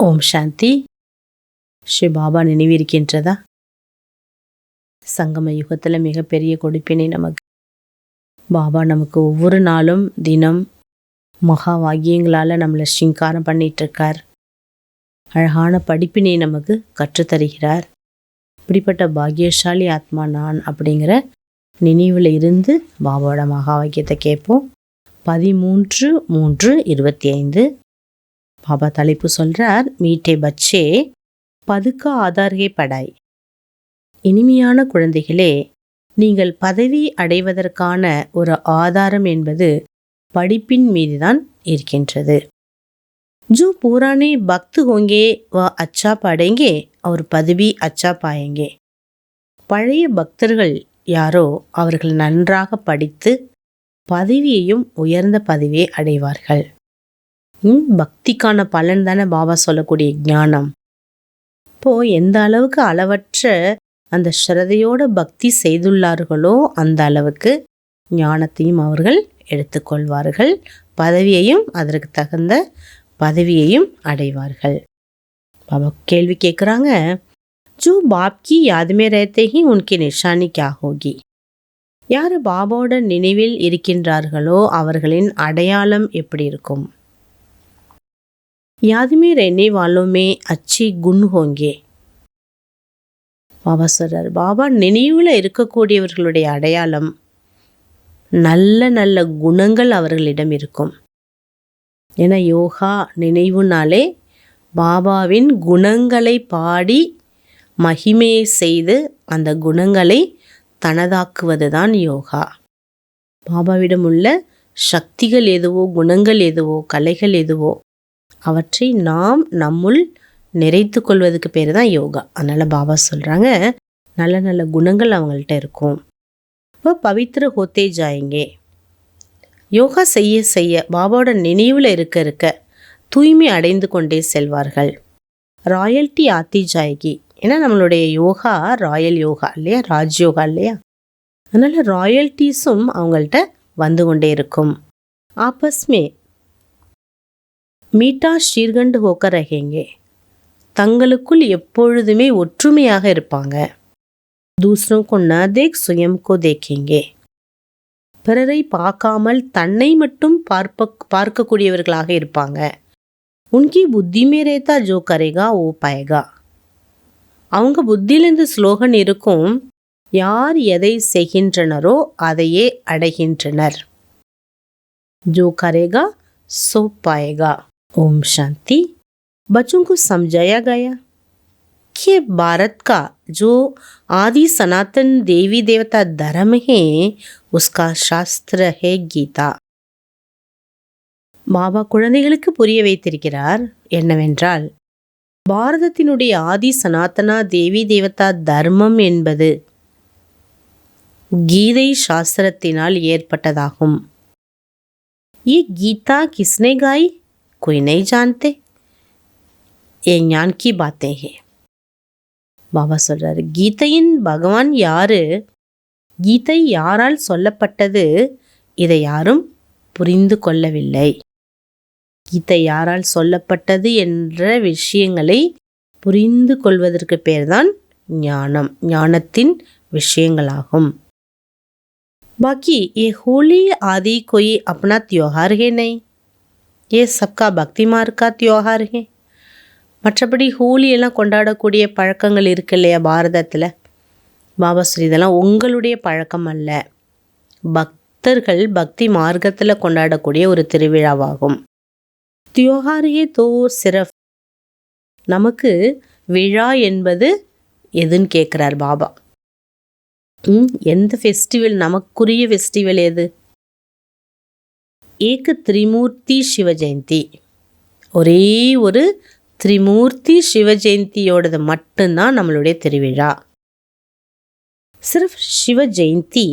ஓம் சாந்தி. ஸ்ரீ பாபா நினைவிருக்கின்றதா? சங்கம யுகத்தில் மிகப்பெரிய கொடுப்பினை நமக்கு பாபா நமக்கு ஒவ்வொரு நாளும் தினம் மகா வாக்கியங்களால் நம்மளை ஸ்ரீங்காரம் பண்ணிகிட்ருக்கார். அழகான படிப்பினை நமக்கு கற்றுத்தருகிறார். இப்படிப்பட்ட பாக்கியசாலி ஆத்மா நான் அப்படிங்கிற நினைவில் இருந்து பாபாவோட மகா வாக்கியத்தை கேட்போம். 13/3/25 பாபா தலைப்பு சொல்கிறார், மீட்டே பச்சே பதுக்க ஆதார்கே படாய். இனிமையான குழந்தைகளே, நீங்கள் பதவி அடைவதற்கான ஒரு ஆதாரம் என்பது படிப்பின் மீதுதான் இருக்கின்றது. जो पुराने भक्त होंगे वह अच्छा पढ़ेंगे और पदवी अच्छा पाएंगे. பழைய பக்தர்கள் யாரோ அவர்கள் நன்றாக படித்து பதவியையும் உயர்ந்த பதவியை அடைவார்கள். பக்திக்கான பலன் தானே பாபா சொல்லக்கூடிய ஞானம். இப்போது எந்த அளவுக்கு அளவற்ற அந்த ஸ்ரதையோட பக்தி செய்துள்ளார்களோ அந்த அளவுக்கு ஞானத்தையும் அவர்கள் எடுத்துக்கொள்வார்கள், பதவியையும் அதற்கு தகுந்த பதவியையும் அடைவார்கள். பாபா கேள்வி கேட்குறாங்க, ஜோ பாப்கி யாதுமே ரஹத்தே ஹி உன்கி நிஷானி கியா ஹோகி. யார் பாபாவோட நினைவில் இருக்கின்றார்களோ அவர்களின் அடையாளம் எப்படி இருக்கும்? யாதுமே रहने वालों में अच्छे गुण होंगे. பாபா சொல்றார், பாபா நினைவில் இருக்கக்கூடியவர்களுடைய அடையாளம் நல்ல நல்ல குணங்கள் அவர்களிடம் இருக்கும். ஏன்னா யோகா நினைவுனாலே பாபாவின் குணங்களை பாடி மகிமையை செய்து அந்த குணங்களை தனதாக்குவது தான் யோகா. பாபாவிடம் உள்ள சக்திகள் எதுவோ, குணங்கள் எதுவோ, கலைகள் எதுவோ அவற்றை நாம் நம்முள் நிறைத்து கொள்வதுக்கு பேர் தான் யோகா. அதனால் பாபா சொல்கிறாங்க, நல்ல நல்ல குணங்கள் அவங்கள்ட்ட இருக்கும். இப்போ பவித்ர ஹோத்தே ஜாயங்கே. யோகா செய்ய செய்ய பாபாவோட நினைவில் இருக்க இருக்க தூய்மை அடைந்து கொண்டே செல்வார்கள். ராயல்ட்டி ஆத்தி ஜாயகி. ஏன்னா நம்மளுடைய யோகா ராயல் யோகா இல்லையா, ராஜ் யோகா இல்லையா, அதனால் ராயல்ட்டிஸும் அவங்கள்ட்ட வந்து கொண்டே இருக்கும். ஆப்பஸ்மே மீட்டா ஸ்ரீர்கண்ட் ஹோக்கர் ரஹேங்கே. தங்களுக்குள் எப்பொழுதுமே ஒற்றுமையாக இருப்பாங்க. தூசரோं को न देख स्वयं को देखेंगे. பிறரை பார்க்காமல் தன்னை மட்டும் பார்க்கக்கூடியவர்களாக இருப்பாங்க. உன்கி புத்தி மே ரேத்தா ஜோ கரேகா ஓ பாயேகா. அவங்க புத்தியில் இந்த ஸ்லோகன் இருக்கும், யார் எதை செய்கின்றனரோ அதையே அடைகின்றனர். ஜோ கரேகா சோ பாயேகா. ओम शांति. बच्चों को समझाया गया कि भारत का जो आदि सनातन देवी देवता धर्म है उसका शास्त्र है गीता. பாபா குழந்தைகளுக்கு புரிய வைத்திருக்கிறார் என்னவென்றால், பாரதத்தினுடைய ஆதி சனாதனா தேவி தேவதா தர்மம் என்பது கீதை சாஸ்திரத்தினால் ஏற்பட்டதாகும். ये गीता किसने गाई कोई नहीं जानते, ये ज्ञान की बातें हैं. பாபா சொல்றாரு, கீதையின் பகவான் யாரு, கீதை யாரால் சொல்லப்பட்டது, இதை யாரும் புரிந்து கொள்ளவில்லை. கீதை யாரால் சொல்லப்பட்டது என்ற விஷயங்களை புரிந்து கொள்வதற்கு பேர்தான் ஞானம், ஞானத்தின் விஷயங்களாகும். बाकी ये होली आदि कोई अपना त्योहार है नहीं, ये सबका भक्ति मार्ग का त्योहार है. மற்றபடி ஹோலியெல்லாம் கொண்டாடக்கூடிய பழக்கங்கள் இருக்கு இல்லையா பாரதத்தில், பாபா ஸ்ரீ இதெல்லாம் உங்களுடைய பழக்கம் அல்ல, பக்தர்கள் பக்தி மார்க்கத்தில் கொண்டாடக்கூடிய ஒரு திருவிழாவாகும். தியோஹாரியே தோ சிரஃப். நமக்கு விழா என்பது எதுன்னு கேட்குறார் பாபா. எந்த ஃபெஸ்டிவல் நமக்குரிய ஃபெஸ்டிவல் எது? ஏக திரிமூர்த்தி சிவ ஜெயந்தி. ஒரே ஒரு திரிமூர்த்தி சிவ ஜெயந்தியோடது மட்டும்தான் நம்மளுடைய திருவிழா. சிர்ஃப் சிவ ஜெயந்தி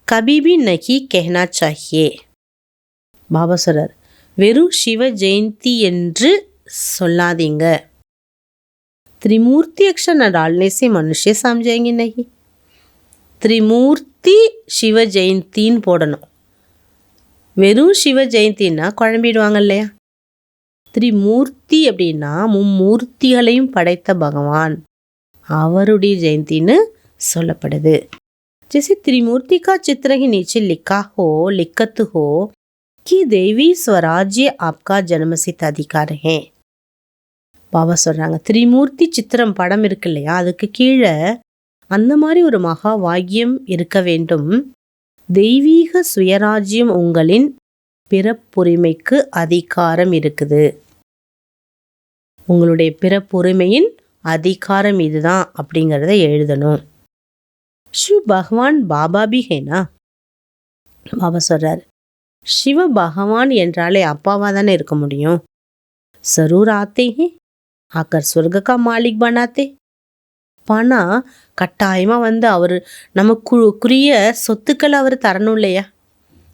கபி பி நஹி கஹ்னா சாஹியே. பாபா சொல்றார், வெறும் சிவ ஜெயந்தி என்று சொல்லாதீங்க. त्रिमूर्ति अक्षर न डालने से मनुष्य समझेंगे नहीं. திரிமூர்த்தி சிவ ஜெயந்தின்னு போடணும். வெறும் சிவ ஜெயந்தின்னா குழம்பிடுவாங்க இல்லையா. திரிமூர்த்தி அப்படின்னா மும்மூர்த்திகளையும் படைத்த பகவான், அவருடைய ஜெயந்தின்னு சொல்லப்படுது. जैसे त्रिमूर्ति का चित्र ही नीचे लिखत हो कि देवी स्वराज्य आपका जन्मसिद्ध अधिकार है. பாபா சொல்றாங்க, திரிமூர்த்தி சித்திரம் படம் இருக்கு இல்லையா, அதுக்கு கீழே அந்த மாதிரி ஒரு மகா வாக்கியம் இருக்க வேண்டும். தெய்வீக சுயராஜ்யம் உங்களின் பிறப்புரிமைக்கு அதிகாரம் இருக்குது. உங்களுடைய பிறப்புரிமையின் அதிகாரம் இதுதான் அப்படிங்கிறத எழுதணும். शिव भगवान बाबा भी है ना. பாபா சொல்றார், சிவ பகவான் என்றாலே அப்பாவா தானே இருக்க முடியும். जरूर आते हैं आकर स्वर्ग का मालिक बनाते. பானா கட்டாயமா வந்து அவர் நமக்குரிய சொத்துக்களை அவர் தரணும் இல்லையா,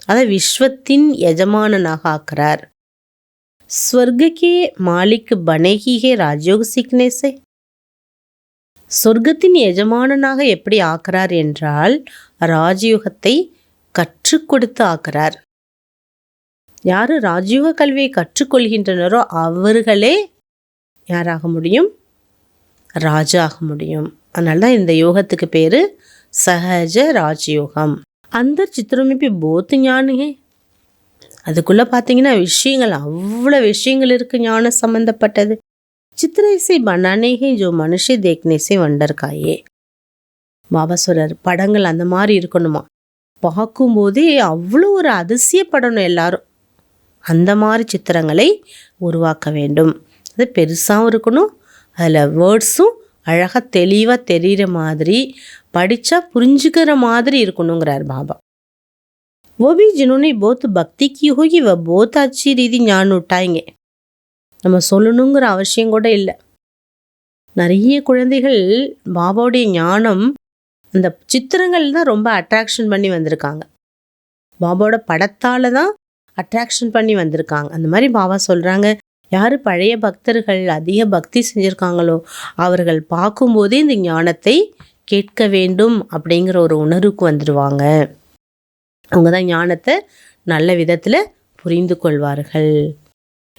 அதை விஸ்வத்தின் எஜமானனாக ஆக்குறார். स्वर्ग के मालिक बनेगी है राजयोग सीखने से. சொர்க்கத்தின் எஜமானனாக எப்படி ஆக்குறார் என்றால் ராஜயோகத்தை கற்றுக் கொடுத்து ஆக்குறார். யாரு ராஜயோக கல்வியை கற்றுக்கொள்கின்றனரோ அவர்களே யாராக முடியும், ராஜா ஆக முடியும். அதனால்தான் இந்த யோகத்துக்கு பேரு சஹஜ ராஜயோகம். அந்த சித்திரமே போய் போத்து ஞானுங்க. அதுக்குள்ள பார்த்தீங்கன்னா விஷயங்கள், அவ்வளோ விஷயங்கள் இருக்கு ஞானம் சம்பந்தப்பட்டது. चित्र ऐसे बनाने हैं जो मनुष्य देखने से वंडर खाए. பாபா சொல்றார், படங்கள் அந்த மாதிரி இருக்கணுமா, பார்க்கும்போதே அவ்வளோ ஒரு அதிசயப்படணும் எல்லாரும். அந்த மாதிரி சித்திரங்களை உருவாக்க வேண்டும். அது பெருசாகவும் இருக்கணும், அதில் வேர்ட்ஸும் அழகாக தெளிவாக தெரிகிற மாதிரி, படித்தா புரிஞ்சுக்கிற மாதிரி இருக்கணுங்கிறார் பாபா. वो भी जिन्होंने बहुत भक्ति की होगी वह बहुत अच्छी रीति ज्ञान उठाएंगे. நம்ம சொல்லணுங்கிற அவசியம் கூட இல்லை. நிறைய குழந்தைகள் பாபாவுடைய ஞானம் அந்த சித்திரங்கள் தான் ரொம்ப அட்ராக்ஷன் பண்ணி வந்திருக்காங்க. பாபாவோட படத்தால் தான் அட்ராக்ஷன் பண்ணி வந்திருக்காங்க. அந்த மாதிரி பாபா சொல்கிறாங்க, யார் பழைய பக்தர்கள் அதிக பக்தி செஞ்சுருக்காங்களோ அவர்கள் பார்க்கும்போதே இந்த ஞானத்தை கேட்க வேண்டும் அப்படிங்கிற ஒரு உணர்வுக்கு வந்துடுவாங்க. அவங்க தான் ஞானத்தை நல்ல விதத்தில் புரிந்து கொள்வார்கள்.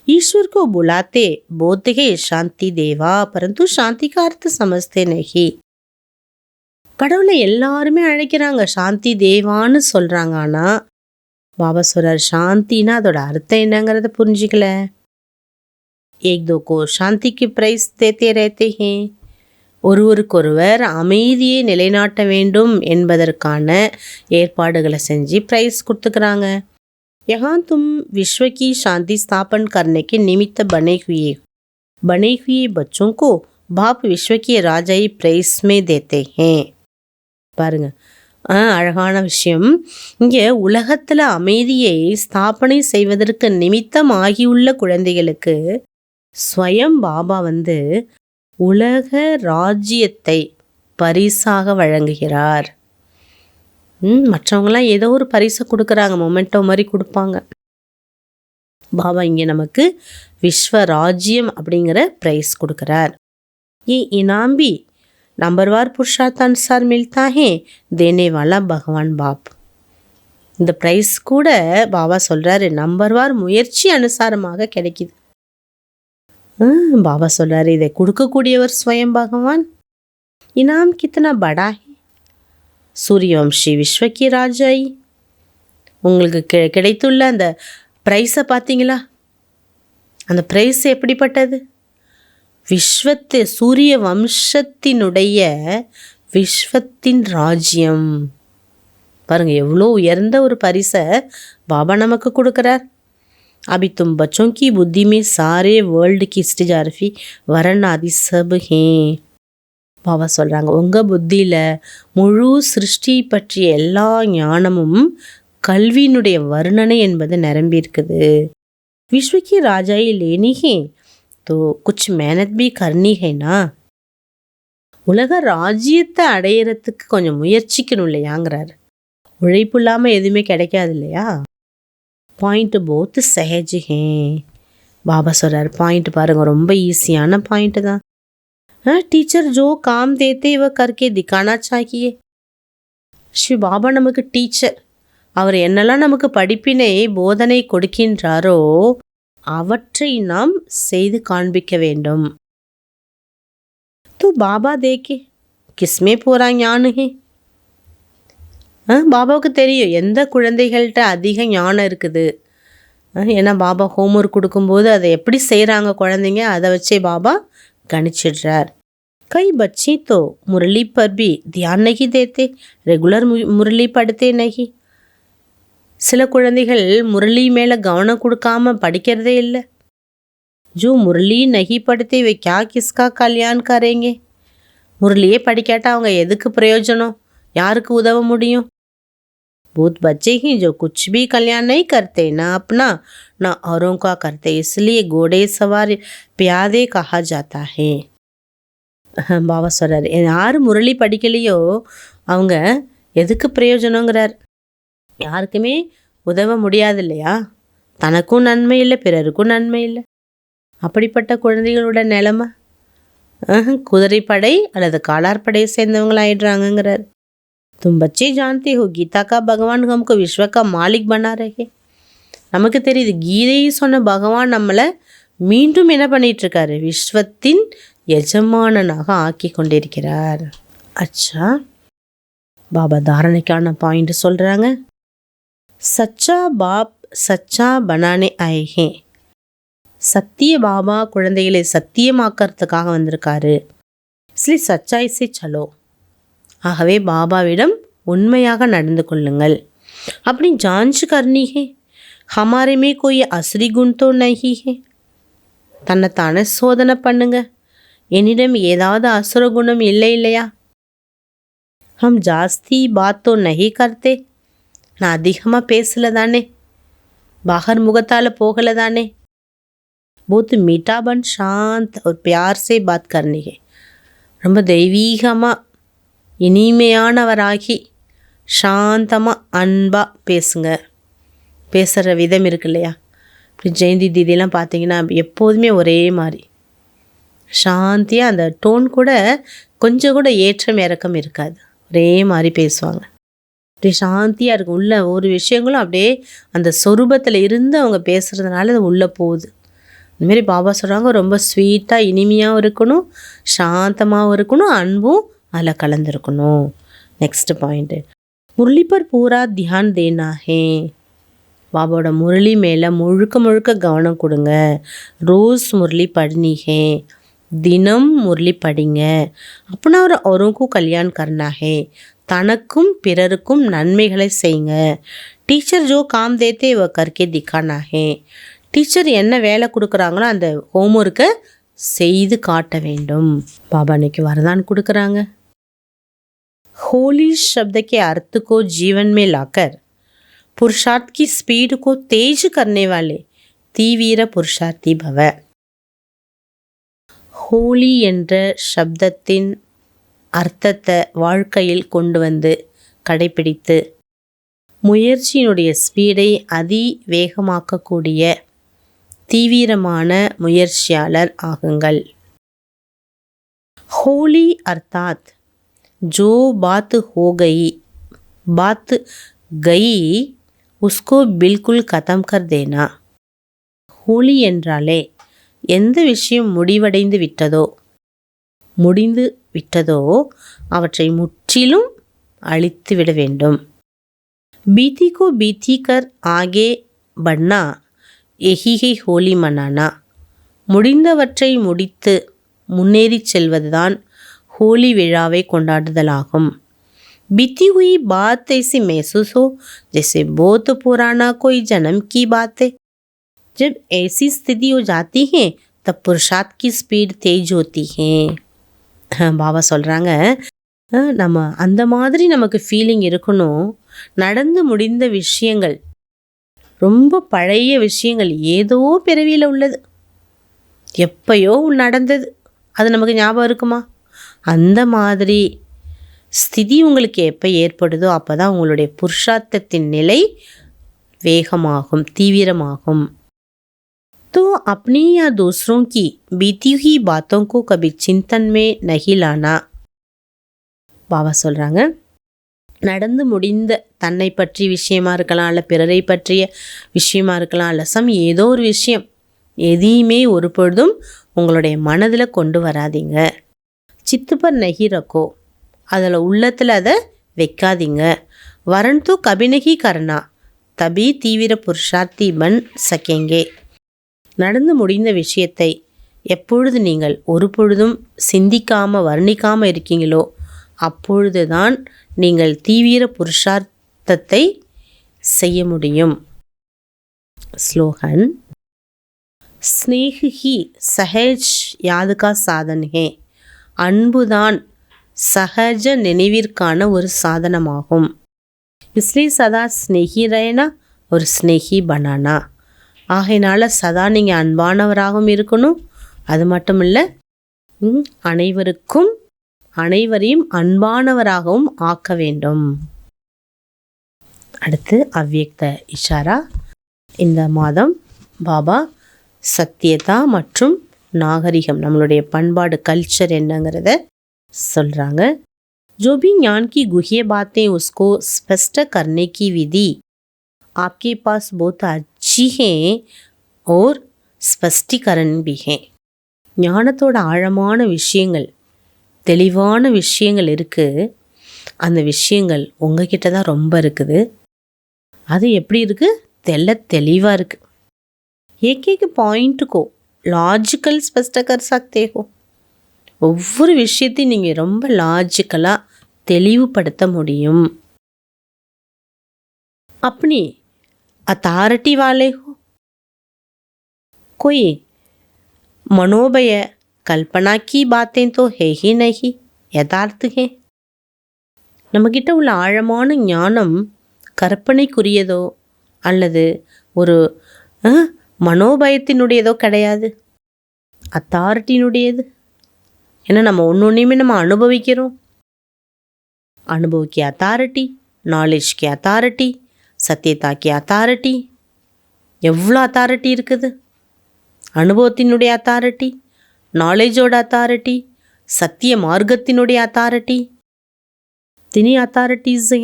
ईश्वर को बुलाते बोलते हैं शांति देवा, परंतु शांति का अर्थ समझते नहीं. கடவுளை எல்லாருமே அழைக்கிறாங்க, சாந்தி தேவான்னு சொல்றாங்க. ஆனா பாபா சொல்றார், சாந்தினா அதோட அர்த்தம் என்னங்கிறத புரிஞ்சுக்கல. एक दो को शांति की प्राइस देते रहते हैं. ஒருவருக்கொருவர் அமைதியை நிலைநாட்ட வேண்டும் என்பதற்கான ஏற்பாடுகளை செஞ்சு பிரைஸ் கொடுத்துக்கிறாங்க. यहाँ तुम विश्व की शांति स्थापन करने के निमित्त बने हुए बच्चों को बाप विश्व की राजाई प्राइस में देते हैं. பாருங்க, அழகான விஷயம். இங்கே உலகத்தில் அமைதியை ஸ்தாபனை செய்வதற்கு நிமித்தம் ஆகியுள்ள குழந்தைகளுக்கு ஸ்வயம் பாபா வந்து உலக ராஜ்யத்தை பரிசாக வழங்குகிறார். மற்றவங்களாம் ஏதோ ஒரு பரிசை கொடுக்குறாங்க, மொமெண்டோ மாதிரி கொடுப்பாங்க. பாபா இங்கே நமக்கு விஸ்வ ராஜ்யம் அப்படிங்கிற பிரைஸ் கொடுக்குறார். ये इनाम भी नंबरवार पुरुषार्थ अनुसार मिलता है, देने वाला भगवान बाप. இந்த பிரைஸ் கூட பாபா சொல்கிறாரு நம்பர்வார் முயற்சி அனுசாரமாக கிடைக்கிது. பாபா சொல்கிறாரு இதை கொடுக்கக்கூடியவர் ஸ்வயம் பகவான். இனாம் கித்தனா படா है, சூரியவம்சி விஸ்வக்கி ராஜாயி. உங்களுக்கு கிடைத்துள்ள அந்த ப்ரைஸை பார்த்தீங்களா, அந்த ப்ரைஸ் எப்படிப்பட்டது, சூரிய வம்சத்தினுடைய விஸ்வத்தின் ராஜ்யம். பாருங்க எவ்வளோ உயர்ந்த ஒரு பரிசை பாபா நமக்கு கொடுக்குறார். अभी तुम बच्चों की बुद्धि में सारे वर्ल्ड की स्टिजारफी वरण आदि सब हैं. பாபா சொல்கிறாங்க, உங்கள் புத்தியில் முழு சிருஷ்டி பற்றிய எல்லா ஞானமும் கல்வியினுடைய வர்ணனை என்பது நிரம்பி இருக்குது. விஸ்வக்கி ராஜாயி லேனி ஹே தோ குச் மேனத் பி கர்னி ஹேனா. உலக ராஜ்யத்தை அடையிறதுக்கு கொஞ்சம் முயற்சிக்கணும் இல்லையாங்கிறார். உழைப்பு இல்லாமல் எதுவுமே கிடைக்காது இல்லையா. பாயிண்ட் போத்து சஹஜ் ஹே. பாபா சொல்கிறார், பாயிண்ட் பாருங்கள் ரொம்ப ஈஸியான பாயிண்ட்டு தான். टीचर जो काम देते वह करके दिखाना चाहिए. ஸ்ரீ பாபா நமக்கு டீச்சர். அவர் என்னெல்லாம் நமக்கு படிப்பினை போதனை கொடுக்கின்றாரோ அவற்றை நாம் செய்து காண்பிக்க வேண்டும். तो बाबा देखे किसमें पूरा ज्ञान है. பாபாவுக்கு தெரியும் எந்த குழந்தைகள்கிட்ட அதிக ஞானம் இருக்குது. ஏன்னா பாபா ஹோம்ஒர்க் கொடுக்கும்போது அதை எப்படி செய்கிறாங்க குழந்தைங்க, அதை வச்சே பாபா கணிச்சிடுறார். कई बच्चे तो मुरली पर भी ध्यान नहीं देते, रेगुलर मुरली पढ़ते नहीं. சில குழந்தைகள் முரளி மேலே கவனம் கொடுக்காம படிக்கிறதே இல்லை. जो मुरली नहीं पढ़ते वे क्या किसका कल्याण करेंगे. முரளியே படிக்காட்டா அவங்க எதுக்கு பிரயோஜனம், யாருக்கு உதவ முடியும். बहुत बच्चे ही जो कुछ भी कल्याण नहीं करते, ना अपना ना औरों का करते, इसलिए घोड़े सवार प्यादे कहा जाता है. பாபா சொல்கிறார், யார் முரளி படிக்கலையோ அவங்க எதுக்கு பிரயோஜனங்கிறார். யாருக்குமே உதவ முடியாது இல்லையா, தனக்கும் நன்மை இல்லை பிறருக்கும் நன்மை இல்லை. அப்படிப்பட்ட குழந்தைகளோட நிலைமை குதிரைப்படை அல்லது காலார்படையை சேர்ந்தவங்களாயிடுறாங்கங்கிறார். तुम बच्चे जानते हो गीता का भगवान हमको विश्व का मालिक बना रहे. நமக்கு தெரியுது கீதையை சொன்ன பகவான் நம்மளை மீண்டும் என்ன பண்ணிட்டு இருக்காரு, விஸ்வத்தின் எஜமானனாக ஆக்கி கொண்டிருக்கிறார். அச்சா, பாபா தாரணைக்கான பாயிண்ட் சொல்கிறாங்க. சச்சா பாப் சச்சா பனானே ஆயே. சத்திய பாபா குழந்தைகளை சத்தியமாக்கிறதுக்காக வந்திருக்காரு. इसलिए सच्चाई से चलो. ஆகவே பாபாவிடம் உண்மையாக நடந்து கொள்ளுங்கள். அப்படி जांच करनी है हमारे में कोई असली गुण तो नहीं है. தன்னைத்தானே சோதனை பண்ணுங்க, என்னிடம் ஏதாவது அசுர குணம் இல்லை இல்லையா. हम जास्ती बात तो नहीं करते. நான் அதிகமாக பேசலை தானே, பாகர் முகத்தால் போகலை தானே. बहुत मीठा बन शांत और प्यार से बात करनी है. ரொம்ப தெய்வீகமாக இனிமையானவராகி சாந்தமாக அன்பாக பேசுங்க. பேசுகிற விதம் இருக்கு இல்லையா, இப்படி ஜெயந்தி தீதியெல்லாம் பார்த்தீங்கன்னா எப்போதுமே ஒரே மாதிரி சாந்தியாக, அந்த டோன் கூட கொஞ்சம் கூட ஏற்றம் இறக்கம் இருக்காது, ஒரே மாதிரி பேசுவாங்க. அப்படி சாந்தியாக இருக்கும். உள்ள ஒரு விஷயங்களும் அப்படியே அந்த சொரூபத்தில் இருந்து அவங்க பேசுகிறதுனால அது உள்ளே போகுது. இந்தமாரி பாபா சொல்கிறாங்க, ரொம்ப ஸ்வீட்டாக இனிமையாகவும் இருக்கணும், சாந்தமாகவும் இருக்கணும், அன்பும் அதில் கலந்துருக்கணும். நெக்ஸ்ட் பாயிண்ட்டு, முரளி பர் பூரா தியான் தேனா ஹே. பாபாவோட முரளி மேலே முழுக்க முழுக்க கவனம் கொடுங்க. ரோஸ் முரளி பढ़नी है, தினம் முரளி படிங்க. அப்படின்னா ஒரு அவருக்கும் கல்யாணம் கர்னா ஹே, தனக்கும் பிறருக்கும் நன்மைகளை செய்யுங்க. டீச்சர் ஜோ காம் தேத்தே வ கர்கே திக்கானா ஹே. டீச்சர் என்ன வேலை கொடுக்குறாங்களோ அந்த ஹோம்ஒர்க்கை செய்து காட்ட வேண்டும். பாபா இன்னைக்கு வரதான் கொடுக்குறாங்க. होली शब्द के अर्थ को जीवन में लाकर पुरुषार्थ की स्पीड को तेज करने वाले தீவிர புருஷார்த்தி பவ. ஹோலி என்ற சப்தத்தின் அர்த்தத்தை வாழ்க்கையில் கொண்டு வந்து கடைப்பிடித்து முயற்சியினுடைய ஸ்பீடை அதிவேகமாக்கக்கூடிய தீவிரமான முயற்சியாளர் ஆகுங்கள். ஹோலி அர்த்தாத் जो बात हो गई उसको बिल्कुल ख़त्म कर देना. ஹோலி என்றாலே எந்த விஷயம் முடிந்து விட்டதோ அவற்றை முற்றிலும் அழித்து விட வேண்டும். बीती को बीती कर आगे बढ़ना यही है होली मनाना. முடிந்தவற்றை முடித்து முன்னேறி செல்வதுதான் होली विழாவை கொண்டாடுதலாகும். बीती हुई बात ऐसी महसूस हो जैसे बहुत पुराना कोई जन्म की बात है. जब ऐसी स्थिति हो जाती है तब पुरुषार्थ की स्पीड तेज होती है. பாபா சொல்கிறாங்க, நம்ம அந்த மாதிரி நமக்கு ஃபீலிங் இருக்கணும். நடந்து முடிந்த விஷயங்கள், ரொம்ப பழைய விஷயங்கள், ஏதோ பிறவியில் உள்ளது, எப்பயோ நடந்தது, அது நமக்கு ஞாபகம் இருக்குமா? அந்த மாதிரி ஸ்திதி உங்களுக்கு எப்போ ஏற்படுதோ அப்போ தான் உங்களுடைய புருஷார்த்தத்தின் நிலை வேகமாகும், தீவிரமாகும். तो अपनी या दूसरों की बीती हुई बातों को कभी चिंतन में नहीं लाना. பாபா சொல்கிறாங்க, நடந்து முடிந்த தன்னை பற்றிய விஷயமா இருக்கலாம், அல்ல பிறரை பற்றிய விஷயமா இருக்கலாம், அல்ல ஏதோ ஒரு விஷயம் எதையுமே ஒரு பொழுதும் உங்களுடைய மனதில் கொண்டு வராதீங்க. சித்துப்பர் நகி ரக்கோ, அதில் உள்ளத்தில் அதை வைக்காதீங்க. வரன்து கபினகி கர்ணா தபி தீவிர புருஷார்த்தி பன் சக்கேங்கே. நடந்து முடிந்த விஷயத்தை எப்பொழுது நீங்கள் ஒரு பொழுதும் சிந்திக்காமல் வர்ணிக்காமல் இருக்கீங்களோ அப்பொழுது தான் நீங்கள் தீவிர புருஷார்த்தத்தை செய்ய முடியும். ஸ்லோகன். स्नेह ही सहज याद का साधन है. அன்புதான் சகஜ நினைவிற்கான ஒரு சாதனமாகும். इसलिए सदा स्नेही रहना और स्नेही बनाना. ஆகையினால சதா நீங்கள் அன்பானவராகவும் இருக்கணும். அது மட்டும் இல்லை, அனைவரையும் அன்பானவராகவும் ஆக்க வேண்டும். அடுத்து அவ்யக்த இஷாரா. இந்த மாதம் பாபா சத்தியதா மற்றும் நாகரிகம், நம்மளுடைய பண்பாடு, கல்ச்சர் என்னங்கிறத சொல்கிறாங்க. जो भी ज्ञान की गुह्य बातें उसको स्पष्ट करने की विधि आपके पास बहुत अच्छी है और स्पष्टीकरण भी है. ஞானத்தோட ஆழமான விஷயங்கள், தெளிவான விஷயங்கள் இருக்குது. அந்த விஷயங்கள் உங்ககிட்ட தான் ரொம்ப இருக்குது. அது எப்படி இருக்குது? தெளிவாக இருக்குது. एक एक पॉइंट को लॉजिकल स्पष्ट कर सकते हो. ஒவ்வொரு விஷயத்தையும் நீங்கள் ரொம்ப லாஜிக்கலாக தெளிவுபடுத்த முடியும். अपनी अथॉरिटी वाले हो. कोई मनोभय कल्पना की बातें तो है ही नहीं, यथार्थ है. நம்மக்கிட்ட உள்ள ஆழமான ஞானம் கற்பனைக்குரியதோ அல்லது ஒரு மனோபயத்தினுடையதோ கிடையாது, அத்தாரிட்டியினுடையது. ஏன்னா நம்ம ஒன்றுமே நம்ம அனுபவிக்கிறோம். அனுபவிக்க அத்தாரிட்டி, நாலேஜ்க்கு அத்தாரிட்டி, சத்தியதாக்கு அத்தாரிட்டி. எவ்வளோ அத்தாரிட்டி இருக்குது? அனுபவத்தினுடைய அத்தாரிட்டி, நாலேஜோட அத்தாரிட்டி, சத்திய மார்க்கத்தினுடைய அத்தாரிட்டி, தினி அத்தாரிட்டிஸ்.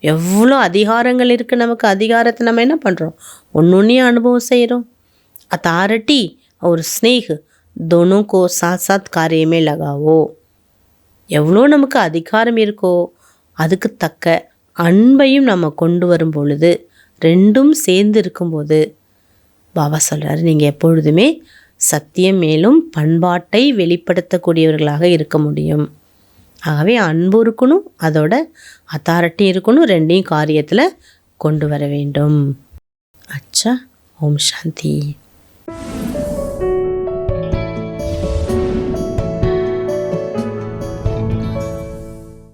எவ்வளோ அதிகாரங்கள் இருக்குது நமக்கு. அதிகாரத்தை நம்ம என்ன பண்ணுறோம்? ஒன்றையும் அனுபவம் செய்கிறோம். अथॉरिटी और स्नेह दोनों को साथ साथ कार्य में लगाओ. எவ்வளோ நமக்கு அதிகாரம் இருக்கோ அதுக்கு தக்க அன்பையும் நம்ம கொண்டு வரும் பொழுது, ரெண்டும் சேர்ந்து இருக்கும்போது பாபா சொல்கிறாரு, நீங்கள் எப்பொழுதுமே சத்தியம் மேலும் பண்பாட்டை வெளிப்படுத்தக்கூடியவர்களாக இருக்க முடியும். ஆகவே அன்பு இருக்கணும், அதோட அத்தாரிட்டி இருக்கணும். ரெண்டையும் காரியத்தில் கொண்டு வர வேண்டும். அச்சா. ஓம் சாந்தி.